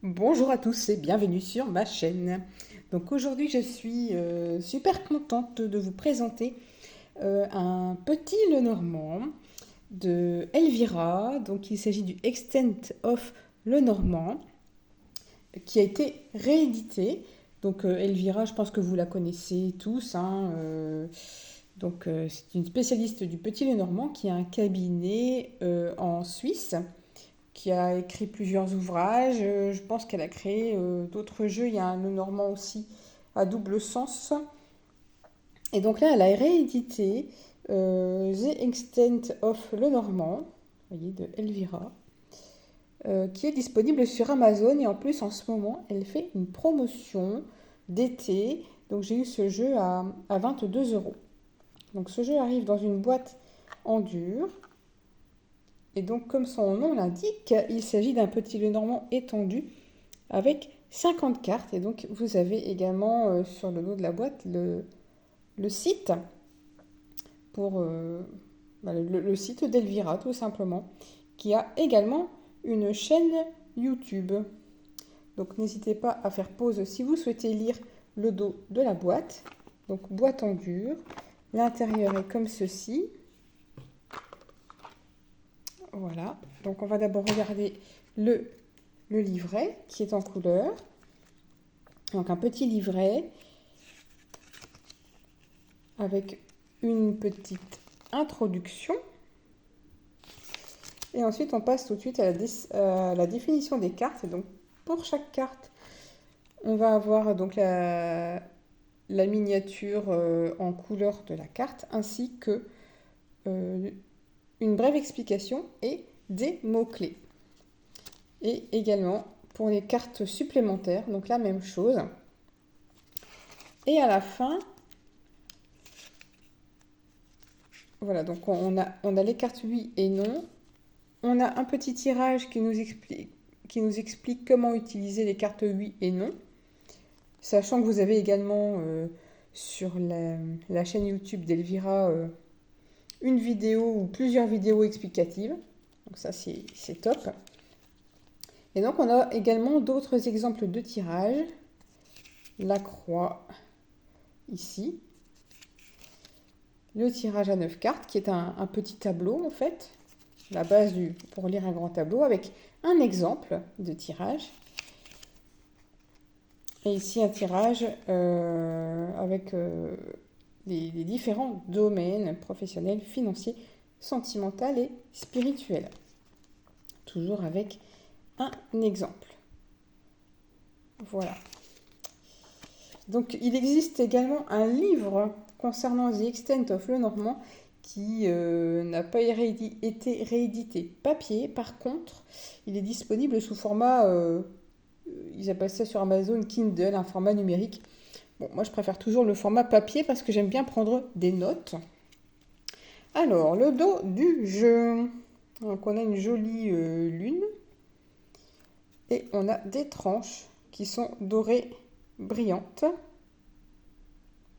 Bonjour à tous et bienvenue sur ma chaîne. Donc aujourd'hui je suis super contente de vous présenter un petit Lenormand de Elvira. Donc il s'agit du Extent of Lenormand qui a été réédité. Donc Elvira, je pense que vous la connaissez tous, hein, c'est une spécialiste du petit Lenormand qui a un cabinet en Suisse, qui a écrit plusieurs ouvrages. Je pense qu'elle a créé d'autres jeux. Il y a un Lenormand aussi à double sens. Et donc là, elle a réédité The Extent of Lenormand, vous voyez, de Elvira, qui est disponible sur Amazon. Et en plus, en ce moment, elle fait une promotion d'été. Donc j'ai eu ce jeu à 22 euros. Donc ce jeu arrive dans une boîte en dur. Et donc, comme son nom l'indique, il s'agit d'un petit Lenormand étendu avec 50 cartes. Et donc, vous avez également sur le dos de la boîte le site pour le site d'Elvira, tout simplement, qui a également une chaîne YouTube. Donc, n'hésitez pas à faire pause si vous souhaitez lire le dos de la boîte. Donc, boîte en dur. L'intérieur est comme ceci. Voilà, donc on va d'abord regarder le livret qui est en couleur. Donc un petit livret avec une petite introduction. Et ensuite on passe tout de suite à la définition des cartes. Et donc pour chaque carte, on va avoir donc la miniature en couleur de la carte ainsi que une brève explication et des mots-clés. Et également pour les cartes supplémentaires, donc la même chose. Et à la fin, voilà, donc on a les cartes oui et non. On a un petit tirage qui nous explique comment utiliser les cartes oui et non. Sachant que vous avez également sur la chaîne YouTube d'Elvira une vidéo ou plusieurs vidéos explicatives. Donc ça, c'est top. Et donc, on a également d'autres exemples de tirage. La croix, ici. Le tirage à 9 cartes, qui est un petit tableau, en fait. La base pour lire un grand tableau, avec un exemple de tirage. Et ici, un tirage avec les différents domaines professionnels, financiers, sentimentaux et spirituels. Toujours avec un exemple. Voilà. Donc, il existe également un livre concernant The Extent of Lenormand qui n'a pas été réédité papier. Par contre, il est disponible sous format, ils appellent ça sur Amazon Kindle, un format numérique. Bon, moi, je préfère toujours le format papier parce que j'aime bien prendre des notes. Alors, le dos du jeu. Donc, on a une jolie lune. Et on a des tranches qui sont dorées brillantes.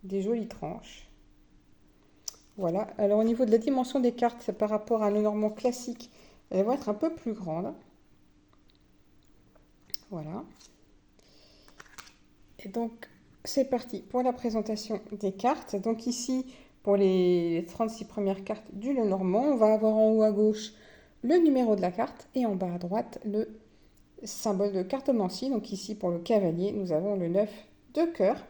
Des jolies tranches. Voilà. Alors, au niveau de la dimension des cartes, par rapport à un Lenormand classique, elles vont être un peu plus grandes. Voilà. Et donc, c'est parti pour la présentation des cartes. Donc ici, pour les 36 premières cartes du Lenormand, on va avoir en haut à gauche le numéro de la carte et en bas à droite le symbole de cartomancie. Donc ici, pour le cavalier, nous avons le 9 de cœur.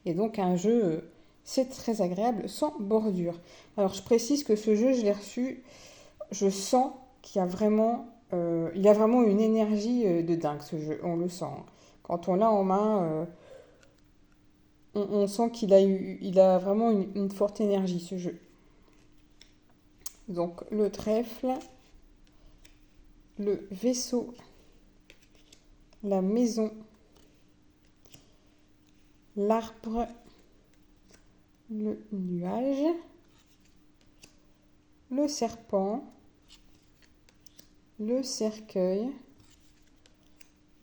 Et donc un jeu, c'est très agréable, sans bordure. Alors je précise que ce jeu, je l'ai reçu, je sens qu'il y a vraiment, il a vraiment une énergie de dingue, ce jeu, on le sent. Quand on l'a en main, on sent il a vraiment une forte énergie, ce jeu. Donc le trèfle, le vaisseau, la maison, l'arbre, le nuage, le serpent, le cercueil,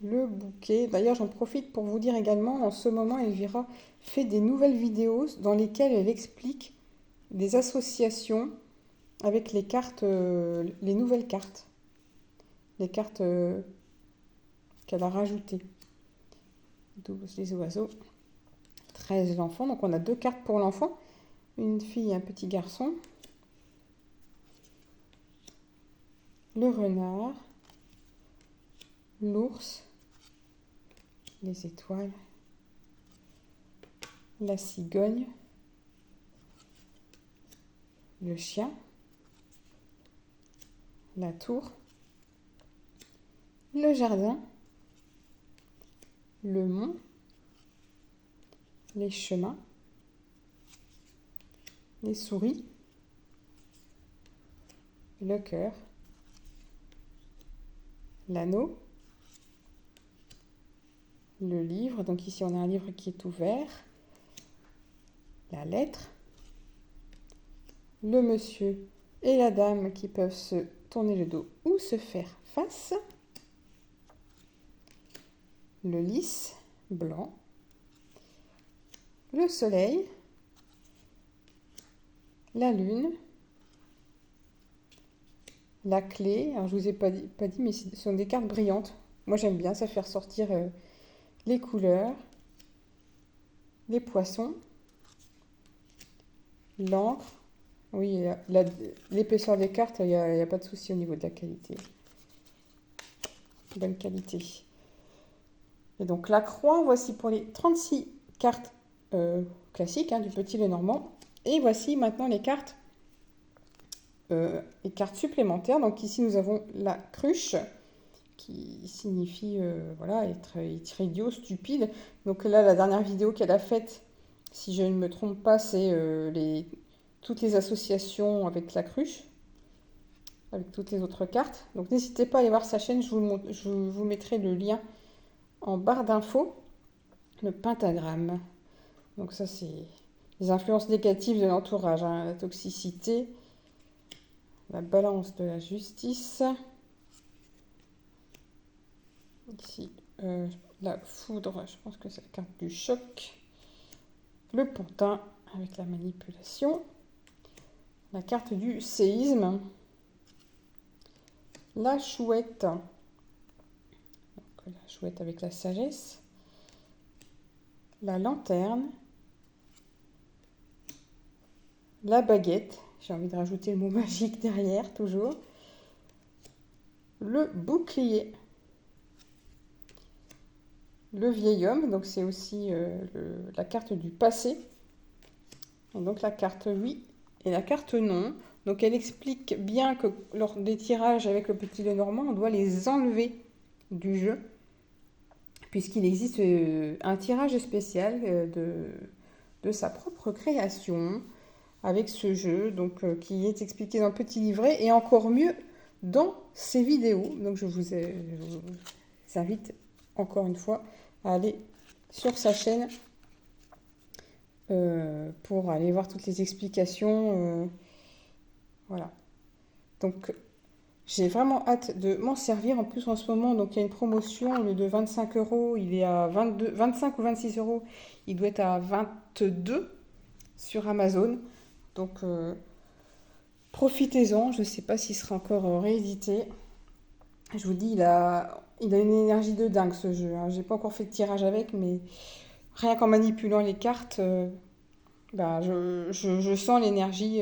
le bouquet. D'ailleurs, j'en profite pour vous dire également, en ce moment, Elvira fait des nouvelles vidéos dans lesquelles elle explique des associations avec les cartes, les nouvelles cartes. Les cartes qu'elle a rajouté. 12 les oiseaux, 13 l'enfant. Donc on a 2 cartes pour l'enfant, une fille et un petit garçon. Le renard, l'ours, les étoiles, la cigogne, le chien, la tour, le jardin, le mont, les chemins, les souris, le cœur, l'anneau, le livre, donc ici on a un livre qui est ouvert, la lettre, le monsieur et la dame qui peuvent se tourner le dos ou se faire face, le lys blanc, le soleil, la lune, la clé. Alors je vous ai pas dit mais ce sont des cartes brillantes. Moi j'aime bien, ça fait ressortir les couleurs, les poissons, l'encre. Oui, l'épaisseur des cartes, il n'y a pas de souci au niveau de la qualité. Bonne qualité. Et donc la croix, voici pour les 36 cartes classiques du Petit Lenormand. Et voici maintenant les cartes supplémentaires. Donc ici nous avons la cruche qui signifie voilà, être idiot, stupide. Donc là la dernière vidéo qu'elle a faite, si je ne me trompe pas, c'est toutes les associations avec la cruche, avec toutes les autres cartes. Donc n'hésitez pas à aller voir sa chaîne, je vous mettrai le lien en barre d'infos. Le pentagramme. Donc ça c'est les influences négatives de l'entourage, la toxicité, la balance de la justice. Ici, la foudre, je pense que c'est la carte du choc. Le pantin avec la manipulation. La carte du séisme. La chouette. Donc, la chouette avec la sagesse. La lanterne. La baguette. J'ai envie de rajouter le mot magique derrière, toujours. Le bouclier. Le vieil homme, donc c'est aussi la carte du passé. Et donc la carte oui et la carte non. Donc elle explique bien que lors des tirages avec le Petit Lenormand, on doit les enlever du jeu, puisqu'il existe un tirage spécial de sa propre création avec ce jeu, donc qui est expliqué dans le petit livret et encore mieux dans ses vidéos. Donc je vous invite encore une fois à aller sur sa chaîne pour aller voir toutes les explications. Voilà. Donc j'ai vraiment hâte de m'en servir. En plus en ce moment, donc il y a une promotion, au lieu de 25 €, il est à 25 ou 26 €. Il doit être à 22 sur Amazon. Donc profitez-en. Je ne sais pas s'il sera encore réédité. Je vous dis, il a une énergie de dingue ce jeu. J'ai pas encore fait de tirage avec, mais rien qu'en manipulant les cartes, je sens l'énergie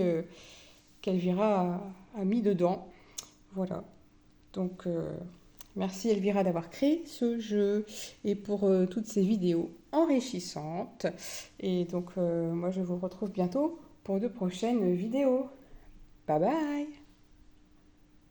qu'Elvira a mis dedans. Voilà. Donc merci Elvira d'avoir créé ce jeu et pour toutes ces vidéos enrichissantes. Et donc moi je vous retrouve bientôt pour de prochaines vidéos. Bye bye!